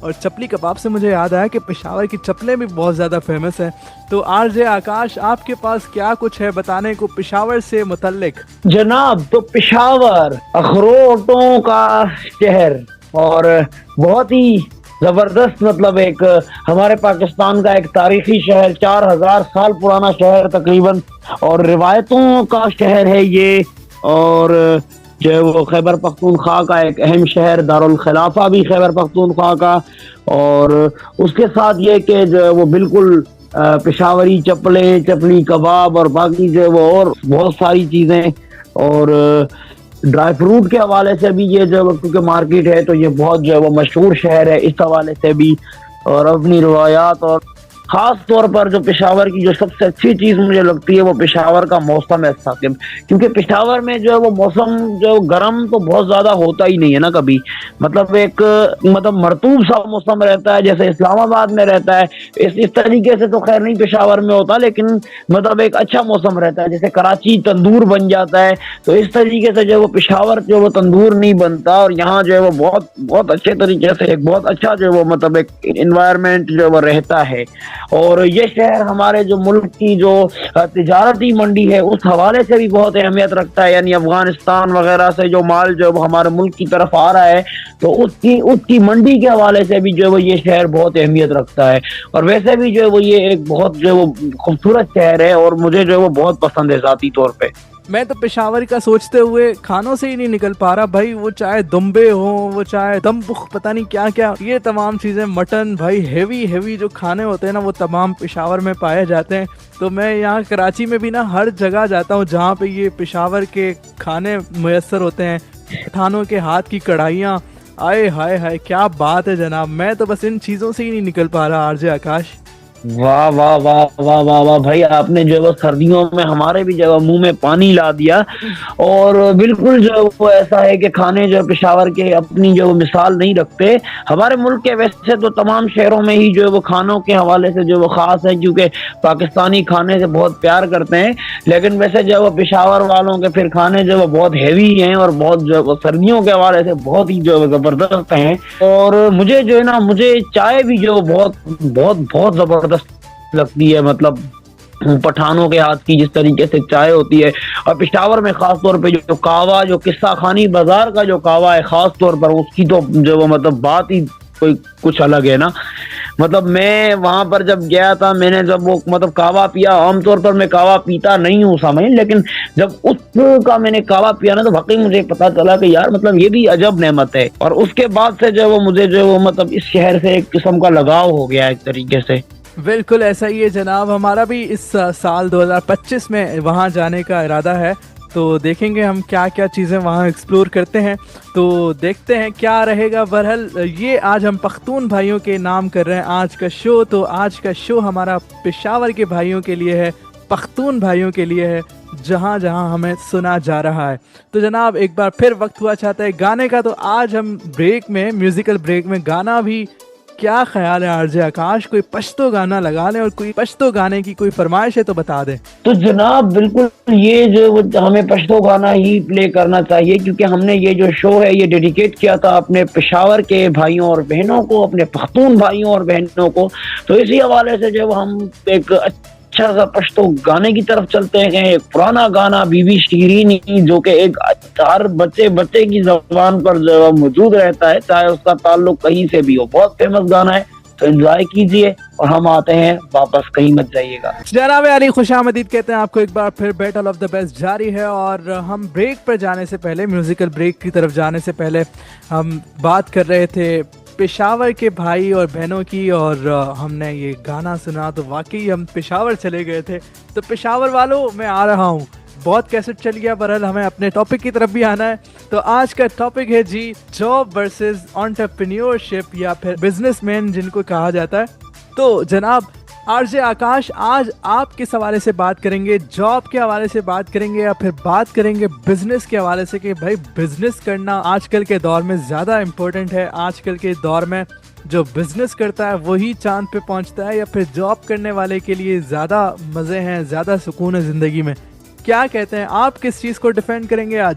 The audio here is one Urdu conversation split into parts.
اور چپلی کباب سے مجھے یاد آیا کہ پشاور کی چپلیں بھی بہت زیادہ فیمس ہیں. تو آر جے آکاش, آپ کے پاس کیا کچھ ہے بتانے کو پشاور سے متعلق؟ جناب, تو پشاور اخروٹوں کا شہر اور بہت ہی زبردست, مطلب ایک ہمارے پاکستان کا ایک تاریخی شہر, 4000 سال پرانا شہر تقریباً, اور روایتوں کا شہر ہے یہ. اور جو ہے وہ خیبر پختونخوا کا ایک اہم شہر, دارالخلافہ بھی خیبر پختونخوا کا. اور اس کے ساتھ یہ کہ جو ہے وہ بالکل پشاوری چپلیں, چپلی کباب اور باقی جو ہے وہ اور بہت ساری چیزیں, اور ڈرائی فروٹ کے حوالے سے بھی یہ جو کیونکہ مارکیٹ ہے تو یہ بہت جو ہے وہ مشہور شہر ہے اس حوالے سے بھی. اور اپنی روایات, اور خاص طور پر جو پشاور کی جو سب سے اچھی چیز مجھے لگتی ہے وہ پشاور کا موسم ہے ثاقب, کیونکہ پشاور میں جو ہے وہ موسم جو گرم تو بہت زیادہ ہوتا ہی نہیں ہے نا کبھی, مطلب ایک مرطوب سا موسم رہتا ہے جیسے اسلام آباد میں رہتا ہے. اس طریقے سے تو خیر نہیں پشاور میں ہوتا, لیکن مطلب ایک اچھا موسم رہتا ہے. جیسے کراچی تندور بن جاتا ہے تو اس طریقے سے جو وہ پشاور جو وہ تندور نہیں بنتا, اور یہاں جو ہے وہ بہت بہت اچھے طریقے سے ایک بہت اچھا جو وہ مطلب ایک انوائرمنٹ جو وہ رہتا ہے. اور یہ شہر ہمارے جو ملک کی جو تجارتی منڈی ہے اس حوالے سے بھی بہت اہمیت رکھتا ہے, یعنی افغانستان وغیرہ سے جو مال جو ہمارے ملک کی طرف آ رہا ہے تو اس کی منڈی کے حوالے سے بھی جو ہے وہ یہ شہر بہت اہمیت رکھتا ہے. اور ویسے بھی جو ہے وہ یہ ایک بہت جو ہے وہ خوبصورت شہر ہے اور مجھے جو ہے وہ بہت پسند ہے ذاتی طور پہ. میں تو پشاور کا سوچتے ہوئے کھانوں سے ہی نہیں نکل پا رہا بھائی, وہ چاہے دمبے ہوں, وہ چاہے دم بخ, پتہ نہیں کیا کیا, یہ تمام چیزیں, مٹن بھائی, ہیوی جو کھانے ہوتے ہیں نا وہ تمام پشاور میں پائے جاتے ہیں. تو میں یہاں کراچی میں بھی نا ہر جگہ جاتا ہوں جہاں پہ یہ پشاور کے کھانے میسر ہوتے ہیں, پٹھانوں کے ہاتھ کی کڑھائیاں, آئے ہائے ہائے کیا بات ہے جناب. میں تو بس ان چیزوں سے ہی نہیں نکل پا رہا. آر جے آکاش, واہ واہ واہ واہ واہ واہ بھائی, آپ نے جو ہے وہ سردیوں میں ہمارے بھی جو ہے منہ میں پانی لا دیا. اور بالکل جو ہے وہ ایسا ہے کہ کھانے جو پشاور کے اپنی جو مثال نہیں رکھتے. ہمارے ملک کے ویسے تو تمام شہروں میں ہی جو ہے وہ کھانوں کے حوالے سے جو وہ خاص ہے, کیونکہ پاکستانی کھانے سے بہت پیار کرتے ہیں, لیکن ویسے جو ہے وہ پشاور والوں کے پھر کھانے جو ہے وہ بہت ہیوی ہیں اور بہت جو ہے وہ سردیوں کے حوالے سے بہت ہی جو ہے زبردست ہیں. اور مجھے جو ہے نا مجھے چائے بھی جو بہت بہت بہت زبردست لگتی ہے, مطلب پٹھانوں کے ہاتھ کی جس طریقے سے چائے ہوتی ہے. اور پشاور میں خاص طور پہ جو کاوا, جو قصہ خانی بازار کا جو کاوا ہے خاص طور پر, اس کی تو جو وہ مطلب بات ہی کوئی کچھ الگ ہے نا. مطلب میں وہاں پر جب گیا تھا, میں نے جب وہ مطلب کاوا پیا, عام طور پر میں کاوا پیتا نہیں ہوں سامعین, لیکن جب اس کا میں نے کاوا پیا نا تو واقعی مجھے پتا چلا کہ یار مطلب یہ بھی عجب نعمت ہے. اور اس کے بعد سے جو وہ مجھے جو وہ مطلب اس شہر سے ایک قسم کا لگاؤ ہو گیا ایک طریقے سے. بالکل ایسا ہی ہے جناب. ہمارا بھی اس سال 2025 میں وہاں جانے کا ارادہ ہے, تو دیکھیں گے ہم کیا کیا چیزیں وہاں ایکسپلور کرتے ہیں, تو دیکھتے ہیں کیا رہے گا. بہرحال یہ آج ہم پختون بھائیوں کے نام کر رہے ہیں آج کا شو, تو آج کا شو ہمارا پشاور کے بھائیوں کے لیے ہے, پختون بھائیوں کے لیے ہے, جہاں جہاں ہمیں سنا جا رہا ہے. تو جناب ایک بار پھر وقت ہوا چاہتا ہے گانے کا, تو آج ہم بریک میں, میوزیکل بریک میں گانا بھی, کیا خیال ہے آر جے آکاش, کوئی پشتو گانا لگا لیں, اور کوئی پشتو گانے کی کوئی فرمائش ہے تو بتا دیں. تو جناب بالکل یہ جو ہمیں پشتو گانا ہی پلے کرنا چاہیے, کیونکہ ہم نے یہ جو شو ہے یہ ڈیڈیکیٹ کیا تھا اپنے پشاور کے بھائیوں اور بہنوں کو, اپنے پختون بھائیوں اور بہنوں کو. تو اسی حوالے سے جو ہم ایک اچھا سا پشتو گانے کی طرف چلتے ہیں. ایک پرانا گانا بی بی شیرینی, جو کہ ایک ہر بچے کی زبان پر جو موجود رہتا ہے, چاہے اس کا تعلق کہیں سے بھی ہو. بہت فیمس گانا ہے, تو انجوائے کیجئے, اور ہم آتے ہیں واپس, کہیں مت جائیے گا. جناب علی خوش آمدید کہتے ہیں آپ کو ایک بار پھر. بیٹل آف دا بیسٹ جاری ہے, اور ہم بریک پر جانے سے پہلے, میوزیکل بریک کی طرف جانے سے پہلے, ہم بات کر رہے تھے پشاور کے بھائی اور بہنوں کی, اور ہم نے یہ گانا سنا تو واقعی ہم پشاور چلے گئے تھے. تو پشاور والوں میں آ رہا ہوں, بہت کیسٹ چل گیا, بہرحال ہمیں اپنے ٹاپک کی طرف بھی آنا ہے. تو آج کا ٹاپک ہے جی جاب ورسز انٹرپرینیورشپ, یا پھر بزنس مین جن کو کہا جاتا ہے. تو جناب آر جے آکاش, آج آپ کس حوالے سے بات کریں گے, جاب کے حوالے سے بات کریں گے, یا پھر بات کریں گے بزنس کے حوالے سے, کہ بھائی بزنس کرنا آج کل کے دور میں زیادہ امپورٹنٹ ہے. آج کل کے دور میں جو بزنس کرتا ہے وہی چاند پہ پہنچتا ہے, یا پھر جاب کرنے والے کے لیے زیادہ مزے ہیں, زیادہ سکون ہے زندگی میں. کیا کہتے ہیں آپ, کس چیز کو ڈیفینڈ کریں گے آج؟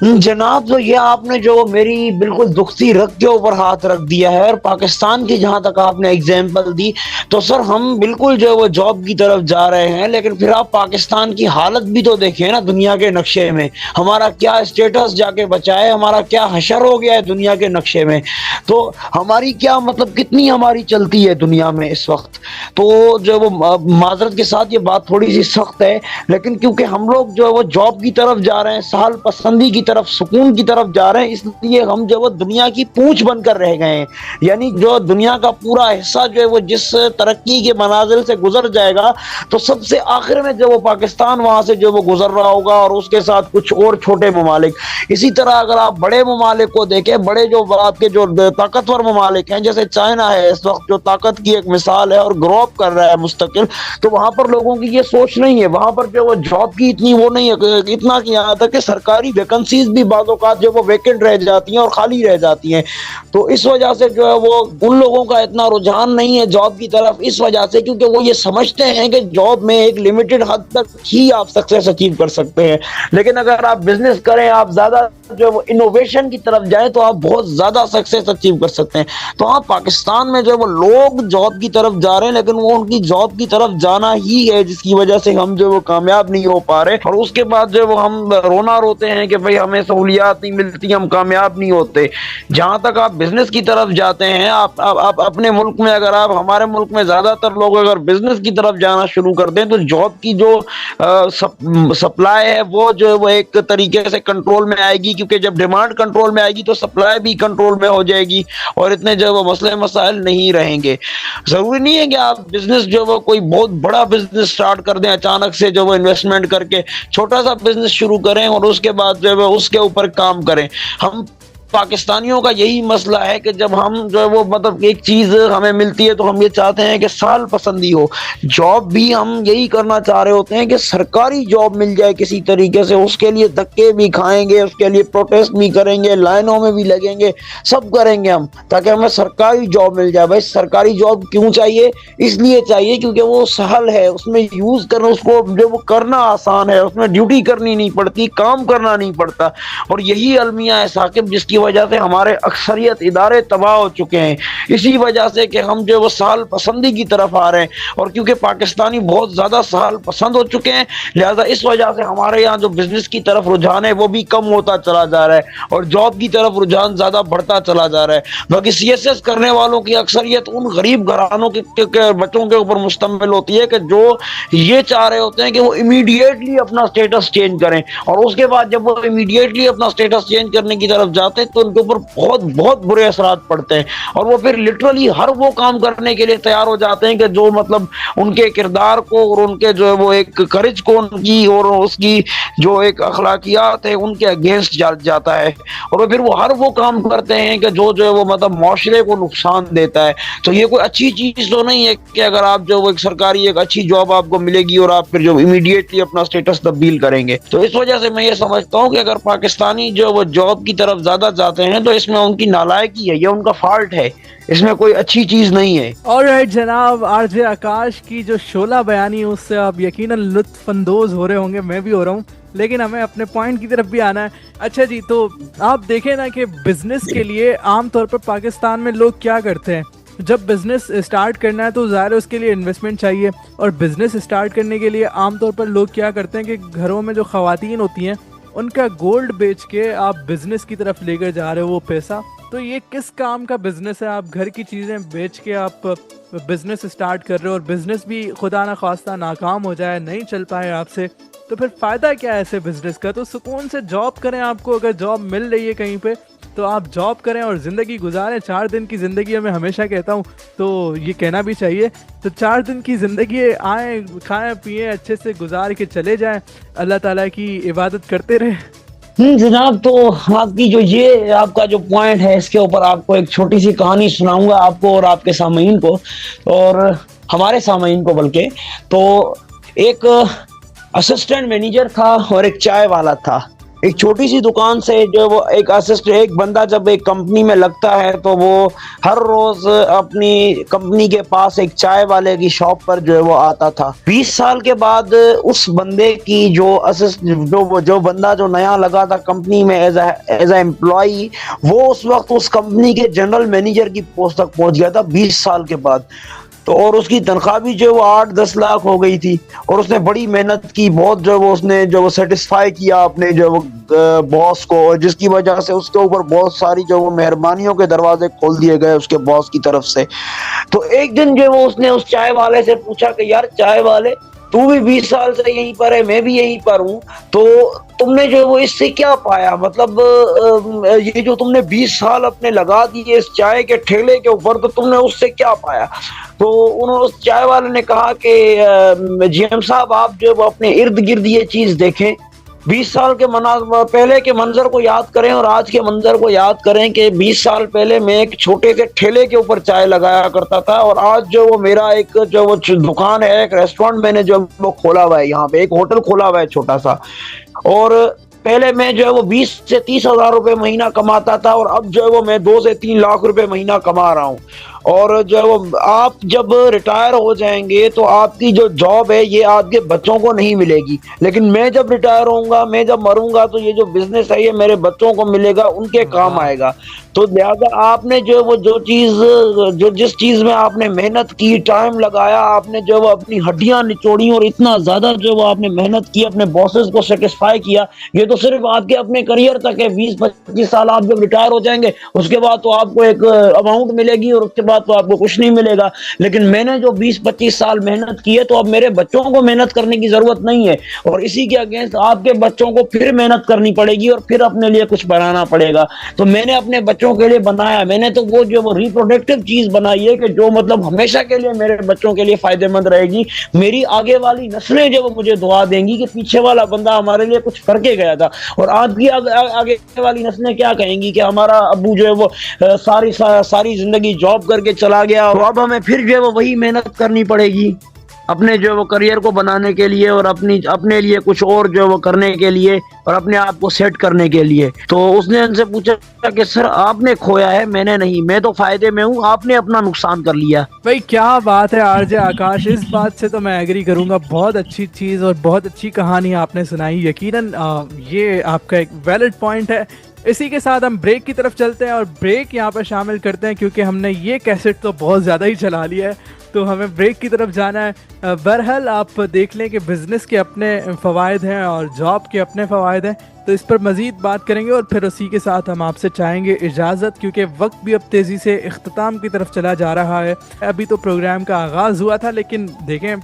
جناب تو یہ آپ نے جو میری بالکل دکھتی رگ کے اوپر ہاتھ رکھ دیا ہے، اور پاکستان کی جہاں تک آپ نے اگزامپل دی تو سر ہم بالکل جو ہے وہ جاب کی طرف جا رہے ہیں، لیکن پھر آپ پاکستان کی حالت بھی تو دیکھیں نا دنیا کے نقشے میں، ہمارا کیا اسٹیٹس جا کے بچا ہے، ہمارا کیا حشر ہو گیا ہے دنیا کے نقشے میں، تو ہماری کیا مطلب کتنی ہماری چلتی ہے دنیا میں اس وقت. تو جو وہ معذرت کے ساتھ یہ بات تھوڑی سی سخت ہے، لیکن کیونکہ ہم لوگ جو ہے وہ جاب کی طرف جا رہے ہیں، سہل پسندی کی طرف، سکون کی طرف جا رہے ہیں، اس لیے ہم جو وہ دنیا کی پونچھ بن کر رہ گئے ہیں. یعنی جو دنیا کا پورا حصہ جو ہے وہ جس ترقی کے منازل سے گزر جائے گا تو سب سے آخر میں جو وہ پاکستان وہاں سے جو وہ گزر رہا ہوگا، اور اس کے ساتھ کچھ اور چھوٹے ممالک. اسی طرح اگر آپ بڑے ممالک کو دیکھیں، بڑے جو آپ کے جو طاقتور ممالک ہیں جیسے چائنا ہے اس وقت جو طاقت کی ایک مثال ہے اور گرو اپ کر رہا ہے مستقل، تو وہاں پر لوگوں کی یہ سوچ نہیں ہے، وہاں پر جو وہ جاب کی اتنی وہ نہیں ہے، اتنا کہ یہاں تک کہ سرکاری ویکنسیز بھی بعض اوقات جو وہ ویکنٹ رہ جاتی ہیں اور خالی رہ جاتی ہیں. تو اس وجہ سے جو ہے وہ ان لوگوں کا اتنا رجحان نہیں ہے جاب کی طرف، اس وجہ سے کیونکہ وہ یہ سمجھتے ہیں کہ جاب میں ایک لمیٹڈ حد تک ہی آپ سکسیس اچیو کر سکتے ہیں، لیکن اگر آپ بزنس کریں، آپ زیادہ جو وہ انوویشن کی طرف جائیں تو آپ بہت زیادہ سکسیس اچیو کر سکتے ہیں. تو ہاں پاکستان میں جو وہ لوگ جاب کی طرف جا رہے ہیں، لیکن وہ ان کی جاب کی طرف جانا ہی ہے جس کی وجہ سے ہم جو وہ کامیاب نہیں ہو پا رہے، اور اس کے بعد جو وہ ہم رونا روتے ہیں کہ بھئی ہمیں سہولیات نہیں ملتی، ہم کامیاب نہیں ہوتے. جہاں تک آپ بزنس کی طرف جاتے ہیں، آپ اپنے ملک میں، اگر آپ ہمارے ملک میں زیادہ تر لوگ اگر بزنس کی طرف جانا شروع کر دیں تو جاب کی جو سپلائی ہے وہ جو ہے وہ ایک طریقے سے کنٹرول میں آئے گی، کیونکہ جب ڈیمانڈ کنٹرول میں آئے گی تو سپلائی بھی کنٹرول میں ہو جائے گی، اور اتنے جو وہ مسئلے مسائل نہیں رہیں گے. ضروری نہیں ہے کہ آپ بزنس جو وہ کوئی بہت بڑا بزنس سٹارٹ کر دیں اچانک سے، جو وہ انویسٹمنٹ کر کے چھوٹا سا بزنس شروع کریں اور اس کے بعد جو ہے اس کے اوپر کام کریں. ہم پاکستانیوں کا یہی مسئلہ ہے کہ جب ہم جو ہے وہ مطلب ایک چیز ہمیں ملتی ہے تو ہم یہ چاہتے ہیں کہ سال پسندی ہو. جاب بھی ہم یہی کرنا چاہ رہے ہوتے ہیں کہ سرکاری جاب مل جائے کسی طریقے سے، اس کے لیے دھکے بھی کھائیں گے، اس کے لیے پروٹیسٹ بھی کریں گے، لائنوں میں بھی لگیں گے، سب کریں گے ہم، تاکہ ہمیں سرکاری جاب مل جائے. بھائی سرکاری جاب کیوں چاہیے؟ اس لیے چاہیے کیونکہ وہ سہل ہے، اس میں یوز کرنا، اس کو جو وہ کرنا آسان ہے، اس میں ڈیوٹی کرنی نہیں پڑتی، کام کرنا نہیں پڑتا. اور یہی المیہ ہے ثاقب جس کی وجہ سے ہمارے اکثریت ادارے تباہ ہو چکے ہیں، اسی وجہ سے کہ ہم جو وہ سہل پسندی کی طرف آ رہے ہیں. اور کیونکہ پاکستانی بہت زیادہ سہل پسند ہو چکے ہیں، لہذا اس وجہ سے ہمارے یہاں جو بزنس کی طرف رجحان ہے وہ بھی کم ہوتا چلا جا رہا ہے، اور جاب کی طرف رجحان زیادہ بڑھتا چلا جا رہا ہے. باقی سی ایس ایس کرنے والوں کی اکثریت ان غریب گھرانوں کے بچوں کے اوپر مشتمل ہوتی ہے کہ جو یہ چاہ رہے ہوتے ہیں کہ وہ امیڈیٹلی اپنا سٹیٹس چینج کریں، اور اس کے بعد جب وہ امیڈیٹلی اپنا سٹیٹس چینج کرنے کی طرف جاتے ہیں تو ان کے اوپر بہت بہت برے اثرات پڑتے ہیں، اور وہ پھر لٹرلی ہر وہ کام کرنے کے لیے تیار ہو جاتے ہیں کہ جو مطلب ان کے کردار کو اور ان کے جو ہے وہ ایک کرج کو، ان کی اور اس کی جو ایک اخلاقیات ہے ان کے اگینسٹ جاتا ہے، اور وہ پھر وہ ہر وہ کام کرتے ہیں کہ جو ہے وہ مطلب معاشرے کو نقصان دیتا ہے. تو یہ کوئی اچھی چیز تو نہیں ہے کہ اگر آپ جو ایک سرکاری ایک اچھی جاب آپ کو ملے گی اور آپ پھر جو امیڈیٹلی اپنا سٹیٹس تبدیل کریں گے. تو اس وجہ سے میں یہ سمجھتا ہوں کہ اگر پاکستانی جو وہ جاب کی طرف زیادہ جاتے ہیں تو اس میں ان کی نالائکی ہے، یہ ان کا فالٹ ہے، اس میں کوئی اچھی چیز نہیں ہے. آلرائٹ جناب، آر جے آکاش کی جو شعلہ بیانی ہے اس سے آپ یقیناً لطف اندوز ہو رہے ہوں گے، میں بھی ہو رہا ہوں، لیکن ہمیں اپنے پوائنٹ کی طرف بھی آنا ہے. اچھا جی، تو آپ دیکھیں نا کہ بزنس کے لیے عام طور پر پاکستان میں لوگ کیا کرتے ہیں، جب بزنس اسٹارٹ کرنا ہے تو ظاہر ہے اس کے لیے انویسٹمنٹ چاہیے، اور بزنس اسٹارٹ کرنے کے لیے عام طور پر لوگ کیا کرتے ہیں کہ گھروں میں جو خواتین ہوتی ہیں ان کا گولڈ بیچ کے آپ بزنس کی طرف لے کر جا رہے ہو وہ پیسہ. تو یہ کس کام کا بزنس ہے؟ آپ گھر کی چیزیں بیچ کے آپ بزنس اسٹارٹ کر رہے ہو، اور بزنس بھی خدا نہ خواستہ ناکام ہو جائے، نہیں چل پائے آپ سے، تو پھر فائدہ کیا ہے ایسے بزنس کا؟ تو سکون سے جاب کریں، آپ کو اگر جاب مل رہی ہے کہیں پہ تو آپ جاب کریں اور زندگی گزاریں. 4 دن کی زندگی میں ہمیشہ کہتا ہوں، تو یہ کہنا بھی چاہیے، تو 4 دن کی زندگی آئیں، کھائیں پیئیں، اچھے سے گزار کے چلے جائیں، اللہ تعالیٰ کی عبادت کرتے رہیں. جناب، تو آپ کی جو یہ آپ کا جو پوائنٹ ہے اس کے اوپر آپ کو ایک چھوٹی سی کہانی سناؤں گا، آپ کو اور آپ کے سامعین کو، اور ہمارے سامعین کو بلکہ. تو ایک اسسٹنٹ مینیجر تھا اور ایک چائے والا تھا. ایک چھوٹی سی دکان سے جو وہ ایک بندہ جب ایک کمپنی میں لگتا ہے تو وہ ہر روز اپنی کمپنی کے پاس ایک چائے والے کی شاپ پر جو ہے وہ آتا تھا. 20 سال کے بعد اس بندے کی جو بندہ جو نیا لگا تھا کمپنی میں ایز اے امپلائی, وہ اس وقت اس کمپنی کے جنرل مینیجر کی پوسٹ تک پہنچ گیا تھا 20 سال کے بعد. تو اور اس کی تنخواہ بھی جو وہ 8-10 لاکھ ہو گئی تھی, اور اس نے بڑی محنت کی, بہت جو وہ اس نے جو وہ سیٹسفائی کیا اپنے جو وہ باس کو, اور جس کی وجہ سے اس کے اوپر بہت ساری جو وہ مہربانیوں کے دروازے کھول دیے گئے اس کے باس کی طرف سے. تو ایک دن جو وہ اس نے اس چائے والے سے پوچھا کہ یار چائے والے, تو بھی 20 سال سے یہیں پر ہے, میں بھی یہیں پر ہوں, تو تم نے جو وہ اس سے کیا پایا, مطلب یہ جو تم نے 20 سال اپنے لگا دیے اس چائے کے ٹھیلے کے اوپر, تو تم نے اس سے کیا پایا؟ تو انہوں نے اس چائے والے نے کہا کہ جی ایم صاحب, آپ جو اپنے ارد گرد یہ چیز دیکھیں, 20 سال کے پہلے کے منظر کو یاد کریں اور آج کے منظر کو یاد کریں کہ 20 سال پہلے میں ایک چھوٹے سے ٹھیلے کے اوپر چائے لگایا کرتا تھا, اور آج جو وہ میرا ایک جو وہ دکان ہے, ایک ریسٹورینٹ میں نے جو وہ کھولا ہوا ہے, یہاں پہ ایک ہوٹل کھولا ہوا ہے چھوٹا سا, اور پہلے میں جو ہے وہ 20 سے 30 ہزار روپے مہینہ کماتا تھا, اور اب جو ہے وہ میں 2 سے 3 لاکھ روپے مہینہ کما رہا ہوں. اور جو ہے وہ آپ جب ریٹائر ہو جائیں گے تو آپ کی جو جاب ہے یہ آپ کے بچوں کو نہیں ملے گی, لیکن میں جب ریٹائر ہوں گا, میں جب مروں گا, تو یہ جو بزنس ہے یہ میرے بچوں کو ملے گا, ان کے کام آئے گا. تو لہذا آپ نے جو وہ جس چیز میں آپ نے محنت کی, ٹائم لگایا, آپ نے جو وہ اپنی ہڈیاں نچوڑی اور اتنا زیادہ جو وہ آپ نے محنت کی, اپنے باسز کو سیٹسفائی کیا, یہ تو صرف آپ کے اپنے کریئر تک ہے. 20-25 سال آپ جب ریٹائر ہو جائیں گے, اس کے بعد تو آپ کو ایک اماؤنٹ ملے گی, اور اس کے بعد تو آپ کو کچھ نہیں ملے گا. لیکن میں نے جو 20-25 سال محنت کی ہے, تو اب میرے بچوں کو محنت کرنے کی ضرورت نہیں ہے, اور اسی کے اگینسٹ آپ کے بچوں کو پھر محنت کرنی پڑے گی, اور پھر اپنے لیے کچھ بنانا پڑے گا. تو میں نے اپنے بچوں کے لیے بنایا, میں نے تو وہ جو ریپروڈکٹیو چیز بنائی ہے کہ جو مطلب ہمیشہ کے لیے میرے بچوں کے لیے فائدہ مند رہے گی. میری آگے والی نسلیں جو مجھے دعا دیں گی کہ پیچھے والا بندہ ہمارے لیے کچھ کر کے گیا تھا, اور آج کی آگے والی نسلیں کیا کہیں گی کہ ہمارا ابو جو ہے وہ ساری زندگی جاب کر کے چلا گیا, اور اب ہمیں پھر جو ہے وہ وہی محنت کرنی پڑے گی اپنے جو وہ کریئر کو بنانے کے لیے, اور اپنے لیے کچھ اور جو وہ کرنے کے لیے, اور اپنے آپ کو سیٹ کرنے کے لیے. تو اس نے ان سے پوچھا کہ سر آپ نے کھویا ہے, میں نے نہیں, میں تو فائدے میں ہوں, آپ نے اپنا نقصان کر لیا. بھائی کیا بات ہے آر جے آکاش, اس بات سے تو میں ایگری کروں گا. بہت اچھی چیز اور بہت اچھی کہانی آپ نے سنائی. یقیناً یہ آپ کا ایک ویلڈ پوائنٹ ہے. اسی کے ساتھ ہم بریک کی طرف چلتے ہیں, اور بریک یہاں پہ شامل کرتے ہیں کیونکہ ہم نے یہ کیسٹ تو بہت زیادہ ہی چلا لیا ہے, تو ہمیں بریک کی طرف جانا ہے. بہرحال آپ دیکھ لیں کہ بزنس کے اپنے فوائد ہیں اور جاب کے اپنے فوائد ہیں, تو اس پر مزید بات کریں گے, اور پھر اسی کے ساتھ ہم آپ سے چاہیں گے اجازت, کیونکہ وقت بھی اب تیزی سے اختتام کی طرف چلا جا رہا ہے. ابھی تو پروگرام کا آغاز ہوا تھا, لیکن دیکھیں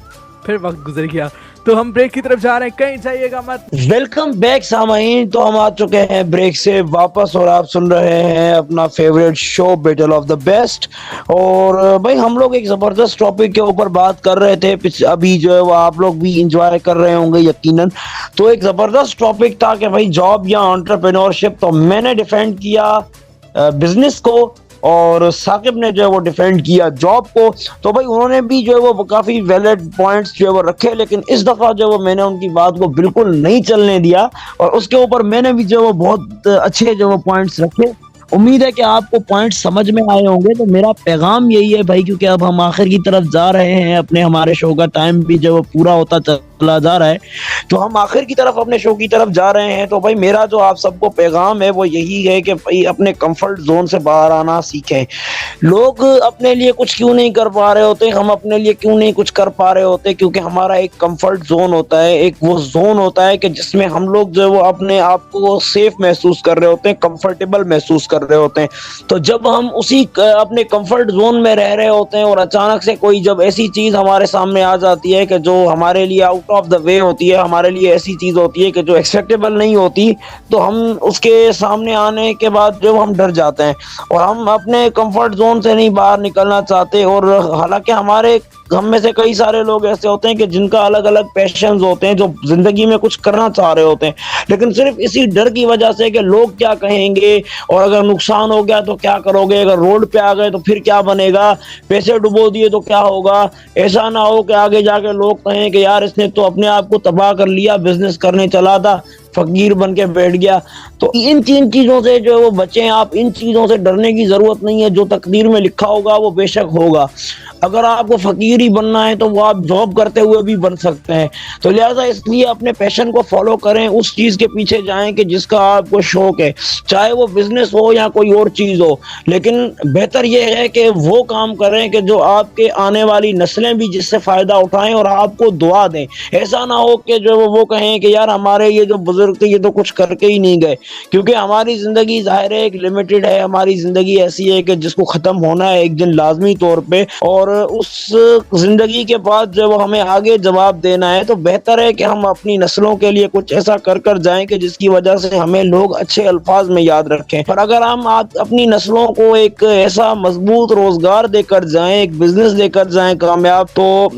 پھر وقت گزر گیا. تو ہم بریک کی طرف جا رہے ہیں, کہیں جائیے گا مت. ویلکم بیک سامعین, تو ہم آ چکے ہیں بریک سے واپس, اور آپ سن رہے ہیں اپنا favourite show battle of the best. اور بھائی ہم لوگ ایک زبردست ٹاپک کے اوپر بات کر رہے تھے, ابھی جو ہے وہ آپ لوگ بھی انجوائے کر رہے ہوں گے یقیناً. تو ایک زبردست ٹاپک تھا کہ بھائی جاب یا انٹرپرینورشپ. تو میں نے ڈیفینڈ کیا بزنس کو, اور ثاقب نے جو ہے وہ ڈیفینڈ کیا جاب کو. تو بھائی انہوں نے بھی جو ہے وہ کافی ویلڈ پوائنٹس جو ہے وہ رکھے, لیکن اس دفعہ جو ہے وہ میں نے ان کی بات کو بالکل نہیں چلنے دیا, اور اس کے اوپر میں نے بھی جو ہے وہ بہت اچھے جو وہ پوائنٹس رکھے. امید ہے کہ آپ کو پوائنٹ سمجھ میں آئے ہوں گے. تو میرا پیغام یہی ہے بھائی, کیونکہ اب ہم آخر کی طرف جا رہے ہیں, ہمارے شو کا ٹائم بھی جو پورا ہوتا چلا جا رہا ہے, تو ہم آخر کی طرف اپنے شو کی طرف جا رہے ہیں. تو بھائی میرا جو آپ سب کو پیغام ہے وہ یہی ہے کہ بھائی اپنے کمفرٹ زون سے باہر آنا سیکھیں. لوگ اپنے لیے کچھ کیوں نہیں کر پا رہے ہوتے, ہم اپنے لیے کیوں نہیں کچھ کر پا رہے ہوتے, کیونکہ ہمارا ایک کمفرٹ زون ہوتا ہے, ایک وہ زون ہوتا ہے کہ جس میں ہم لوگ جو ہے وہ اپنے آپ کو سیف محسوس کر رہے ہوتے ہیں, کمفرٹیبل محسوس کر رہے ہوتے ہیں. تو جب ہم اسی اپنے کمفرٹ زون میں رہ رہے ہوتے ہیں, اور اچانک سے کوئی جب ایسی چیز ہمارے سامنے آ جاتی ہے کہ جو ہمارے لیے آؤٹ آف دا وے ہوتی ہے, ہمارے لیے ایسی چیز ہوتی ہے کہ جو ایکسپیکٹیبل نہیں ہوتی, تو ہم اس کے سامنے آنے کے بعد جو ہم ڈر جاتے ہیں, اور ہم اپنے کمفرٹ زون سے نہیں باہر نکلنا چاہتے. اور حالانکہ ہم میں سے کئی سارے لوگ ایسے ہوتے ہیں کہ جن کا الگ الگ پیشنز ہوتے ہیں, جو زندگی میں کچھ کرنا چاہ رہے ہوتے ہیں, لیکن صرف اسی ڈر کی وجہ سے کہ لوگ کیا کہیں گے, اور اگر نقصان ہو گیا تو کیا کرو گے, اگر روڈ پہ آ گئے تو پھر کیا بنے گا, پیسے ڈبو دیے تو کیا ہوگا, ایسا نہ ہو کہ آگے جا کے لوگ کہیں کہ یار اس نے تو اپنے آپ کو تباہ کر لیا, بزنس کرنے چلا تھا فقیر بن کے بیٹھ گیا. تو ان تین چیزوں سے جو ہے وہ بچیں آپ. ان چیزوں سے ڈرنے کی ضرورت نہیں ہے. جو تقدیر میں لکھا ہوگا وہ بے شک ہوگا. اگر آپ کو فقیر ہی بننا ہے تو وہ آپ جاب کرتے ہوئے بھی بن سکتے ہیں. تو لہٰذا اس لیے اپنے پیشن کو فالو کریں, اس چیز کے پیچھے جائیں کہ جس کا آپ کو شوق ہے, چاہے وہ بزنس ہو یا کوئی اور چیز ہو. لیکن بہتر یہ ہے کہ وہ کام کریں کہ جو آپ کے آنے والی نسلیں بھی جس سے فائدہ اٹھائیں اور آپ کو دعا دیں. ایسا نہ ہو کہ جو وہ کہیں کہ یار ہمارے یہ جو بزرگ تھے یہ تو کچھ کر کے ہی نہیں گئے. کیونکہ ہماری زندگی ظاہر ہے ایک لمیٹڈ ہے. ہماری زندگی ایسی ہے کہ جس کو ختم ہونا ہے ایک دن لازمی طور پہ, اور اس زندگی کے بعد جب ہمیں آگے جواب دینا ہے تو بہتر ہے کہ ہم اپنی نسلوں کے لیے کچھ ایسا کر جائیں کہ جس کی وجہ سے ہمیں لوگ اچھے الفاظ میں یاد رکھیں. پر اگر ہم اپنی نسلوں کو ایک ایسا مضبوط روزگار دے کر جائیں, ایک بزنس دے کر جائیں کامیاب, تو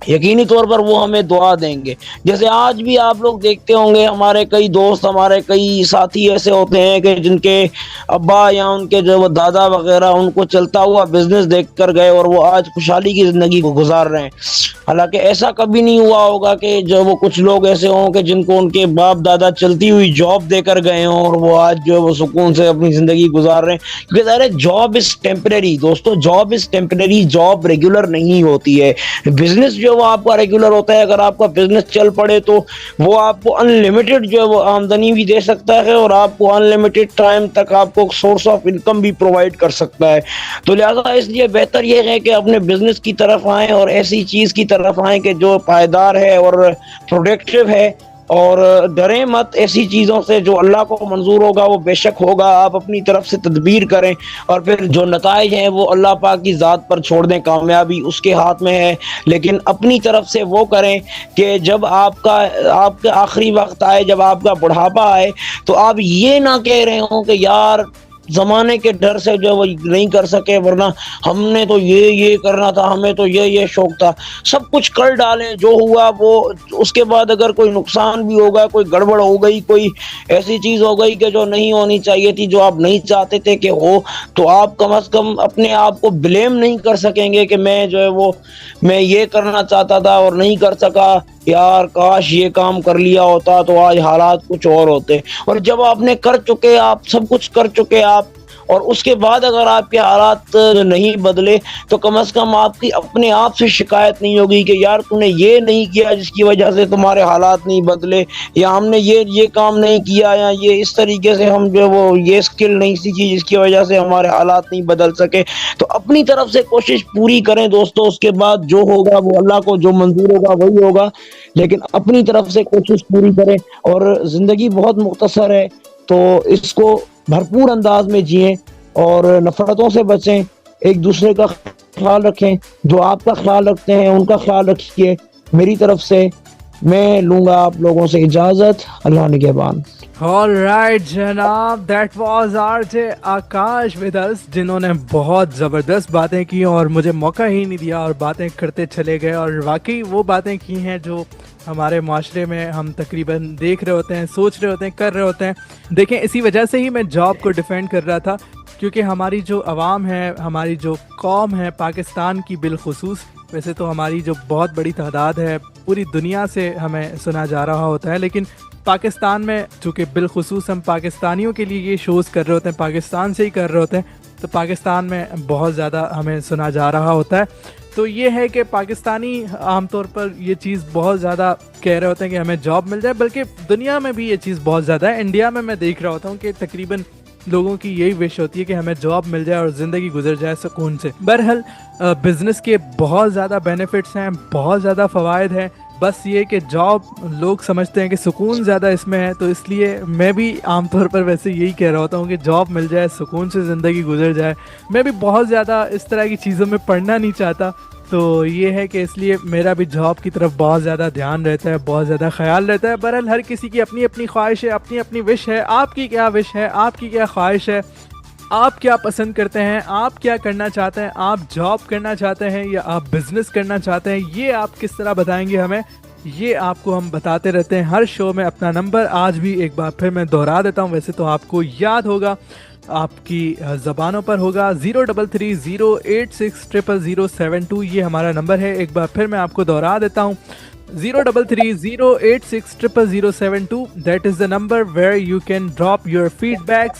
یقینی طور پر وہ ہمیں دعا دیں گے. جیسے آج بھی آپ لوگ دیکھتے ہوں گے ہمارے کئی دوست, ہمارے کئی ساتھی ایسے ہوتے ہیں کہ جن کے ابا یا ان کے جو دادا وغیرہ ان کو چلتا ہوا بزنس دیکھ کر گئے اور وہ آج خوشحالی کی زندگی کو گزار رہے ہیں. حالانکہ ایسا کبھی نہیں ہوا ہوگا کہ جو وہ کچھ لوگ ایسے ہوں کہ جن کو ان کے باپ دادا چلتی ہوئی جاب دے کر گئے ہوں اور وہ آج جو وہ سکون سے اپنی زندگی گزار رہے ہیں. کیونکہ ظاہر ہے جاب از ٹیمپریری دوستو, job is temporary, job regular نہیں ہوتی ہے. بزنس جو وہ آپ کا ریگولر ہوتا ہے. اگر آپ کا بزنس چل پڑے تو وہ آپ کو ان لمیٹڈ جو ہے وہ آمدنی بھی دے سکتا ہے اور آپ کو ان لمیٹڈ ٹائم تک آپ کو سورس آف انکم بھی پرووائڈ کر سکتا ہے. تو لہٰذا اس لیے بہتر یہ ہے کہ اپنے بزنس کی طرف آئیں اور ایسی چیز کی طرف آئیں کہ جو پائیدار ہے اور پروڈکٹیو ہے, اور ڈریں مت ایسی چیزوں سے. جو اللہ کو منظور ہوگا وہ بے شک ہوگا. آپ اپنی طرف سے تدبیر کریں اور پھر جو نتائج ہیں وہ اللہ پاک کی ذات پر چھوڑ دیں. کامیابی اس کے ہاتھ میں ہے. لیکن اپنی طرف سے وہ کریں کہ جب آپ کا آخری وقت آئے, جب آپ کا بڑھاپا آئے, تو آپ یہ نہ کہہ رہے ہوں کہ یار زمانے کے ڈر سے جو وہ نہیں کر سکے, ورنہ ہم نے تو یہ کرنا تھا, ہمیں تو یہ شوق تھا. سب کچھ کر ڈالیں, جو ہوا وہ. اس کے بعد اگر کوئی نقصان بھی ہوگا, کوئی گڑبڑ ہو گئی, کوئی ایسی چیز ہو گئی کہ جو نہیں ہونی چاہیے تھی, جو آپ نہیں چاہتے تھے کہ ہو, تو آپ کم از کم اپنے آپ کو بلیم نہیں کر سکیں گے کہ میں جو ہے وہ میں یہ کرنا چاہتا تھا اور نہیں کر سکا, یار کاش یہ کام کر لیا ہوتا تو آج حالات کچھ اور ہوتے. اور جب آپ نے کر چکے, آپ سب کچھ کر چکے آپ, اور اس کے بعد اگر آپ کے حالات نہیں بدلے تو کم از کم آپ کی اپنے آپ سے شکایت نہیں ہوگی کہ یار تم نے یہ نہیں کیا جس کی وجہ سے تمہارے حالات نہیں بدلے, یا ہم نے یہ کام نہیں کیا, یا یہ اس طریقے سے ہم جو وہ یہ اسکل نہیں سیکھی جس کی وجہ سے ہمارے حالات نہیں بدل سکے. تو اپنی طرف سے کوشش پوری کریں دوستو. اس کے بعد جو ہوگا وہ اللہ کو جو منظور ہوگا وہی ہوگا. لیکن اپنی طرف سے کوشش پوری کریں. اور زندگی بہت مختصر ہے تو اس کو بھرپور انداز میں جئیں اور نفرتوں سے بچیں. ایک دوسرے کا خیال رکھیں, جو آپ کا خیال رکھتے ہیں ان کا خیال رکھیے. میری طرف سے میں لوں گا آپ لوگوں سے اجازت. اللہ نگہبان. All right جناب, that was RJ Akash with us, جنہوں نے بہت زبردست باتیں کی اور مجھے موقع ہی نہیں دیا اور باتیں کرتے چلے گئے. اور واقعی وہ باتیں کی ہیں جو ہمارے معاشرے میں ہم تقریباً دیکھ رہے ہوتے ہیں, سوچ رہے ہوتے ہیں, کر رہے ہوتے ہیں. دیکھیں اسی وجہ سے ہی میں جاب کو ڈیفینڈ کر رہا تھا, کیونکہ ہماری جو عوام ہے, ہماری جو قوم ہے پاکستان کی بالخصوص, ویسے تو ہماری جو بہت بڑی تعداد ہے پوری دنیا سے ہمیں سنا جا رہا ہوتا ہے, لیکن پاکستان میں چونکہ بالخصوص ہم پاکستانیوں کے لیے یہ شوز کر رہے ہوتے ہیں, پاکستان سے ہی کر رہے ہوتے ہیں, تو پاکستان میں بہت زیادہ ہمیں سنا جا رہا ہوتا ہے. تو یہ ہے کہ پاکستانی عام طور پر یہ چیز بہت زیادہ کہہ رہے ہوتے ہیں کہ ہمیں جاب مل جائے, بلکہ دنیا میں بھی یہ چیز بہت زیادہ ہے. انڈیا میں دیکھ رہا ہوتا ہوں کہ تقریباً لوگوں کی یہی وش ہوتی ہے کہ ہمیں جاب مل جائے اور زندگی گزر جائے سکون سے. بہرحال بزنس کے بہت زیادہ بینیفٹس ہیں, بہت زیادہ فوائد ہیں, بس یہ کہ جاب لوگ سمجھتے ہیں کہ سکون زیادہ اس میں ہے, تو اس لیے میں بھی عام طور پر ویسے یہی کہہ رہا ہوتا ہوں کہ جاب مل جائے, سکون سے زندگی گزر جائے. میں بھی بہت زیادہ اس طرح کی چیزوں میں پڑھنا نہیں چاہتا, تو یہ ہے کہ اس لیے میرا بھی جاب کی طرف بہت زیادہ دھیان رہتا ہے, بہت زیادہ خیال رہتا ہے. بہرحال ہر کسی کی اپنی اپنی خواہش ہے, اپنی اپنی وش ہے. آپ کی کیا وش ہے, آپ کی کیا خواہش ہے, آپ کیا پسند کرتے ہیں, آپ کیا کرنا چاہتے ہیں, آپ جاب کرنا چاہتے ہیں یا آپ بزنس کرنا چاہتے ہیں, یہ آپ کس طرح بتائیں گے ہمیں, یہ آپ کو ہم بتاتے رہتے ہیں ہر شو میں. اپنا نمبر آج بھی ایک بار پھر میں دہرا دیتا ہوں, ویسے تو آپ کو یاد ہوگا, آپ کی زبانوں پر ہوگا, 03308600072. یہ ہمارا نمبر ہے. ایک بار پھر میں آپ کو دہرا دیتا ہوں, 0330860072. That is the number where you can drop your feedbacks.